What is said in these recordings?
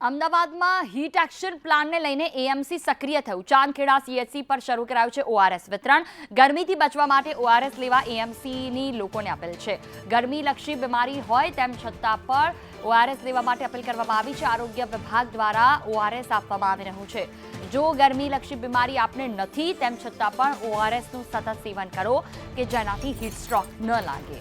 અમદાવાદમાં heat action પ્લાનને લઈને એએમસી સક્રિય થયું। ચાંદખેડા સીએચસી પર શરૂ કરાયું છે ઓઆરએસ વિતરણ। ગરમીથી બચવા માટે ઓઆરએસ લેવા એએમસીની લોકોને અપીલ છે। ગરમીલક્ષી બીમારી હોય તેમ છતાં પણ ઓઆરએસ લેવા માટે અપીલ કરવામાં આવી છે। આરોગ્ય વિભાગ દ્વારા ઓઆરએસ આપવામાં આવી રહ્યું છે। જો ગરમીલક્ષી બીમારી આપને નથી તેમ છતાં પણ ઓઆરએસનું સતત સેવન કરો કે જેનાથી હીટ સ્ટ્રોક ન લાગે।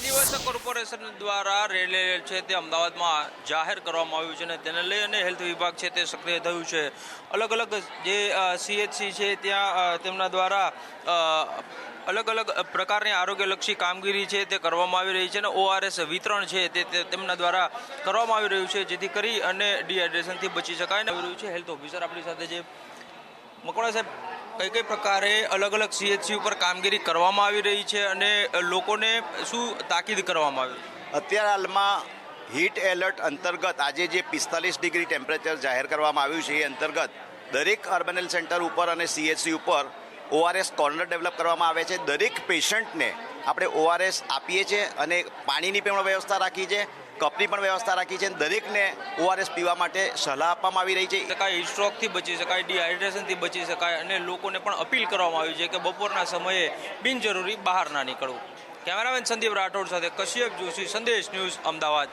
દિવસ કોર્પોરેશન દ્વારા રેલી છે તે અમદાવાદમાં જાહેર કરવામાં આવ્યું છે અને તેને લઈને હેલ્થ વિભાગ છે તે સક્રિય થયું છે। અલગ અલગ જે સીએચસી છે ત્યાં તેમના દ્વારા અલગ અલગ પ્રકારની આરોગ્યલક્ષી કામગીરી છે તે કરવામાં આવી રહી છે અને ઓઆરએસ વિતરણ છે તે તેમના દ્વારા કરવામાં આવી રહ્યું છે જેથી કરી અને ડિહાઇડ્રેશનથી બચી શકાય આવી રહ્યું છે। હેલ્થ ઓફિસર આપણી સાથે છે મકવાણા સાહેબ, કઈ પ્રકારે અલગ અલગ સીએચસી ઉપર કામગીરી કરવામાં આવી રહી છે અને લોકોને શું તાકીદ કરવામાં આવી? અત્યારે હાલમાં હીટ એલર્ટ અંતર્ગત આજે જે 45 ડિગ્રી ટેમ્પરેચર જાહેર કરવામાં આવ્યું છે એ અંતર્ગત દરેક અર્બન હેલ્થ સેન્ટર ઉપર અને સીએચસી ઉપર ઓઆરએસ કોર્નર ડેવલપ કરવામાં આવે છે। દરેક પેશન્ટને આપણે ઓઆરએસ આપીએ છીએ અને પાણીની પણ વ્યવસ્થા રાખી છે, કપની પણ વ્યવસ્થા રાખી છે। દરેકને ઓઆરએસ પીવા માટે સલાહ આપવામાં આવી રહી છે। હીટ સ્ટ્રોકથી બચી શકાય, ડિહાઇડ્રેશનથી બચી શકાય અને લોકોને પણ અપીલ કરવામાં આવી છે કે બપોરના સમયે બિનજરૂરી બહાર ના નીકળવું। કેમેરામેન સંદીપ રાઠોડ સાથે કશ્યપ જોશી, સંદેશ ન્યૂઝ, અમદાવાદ।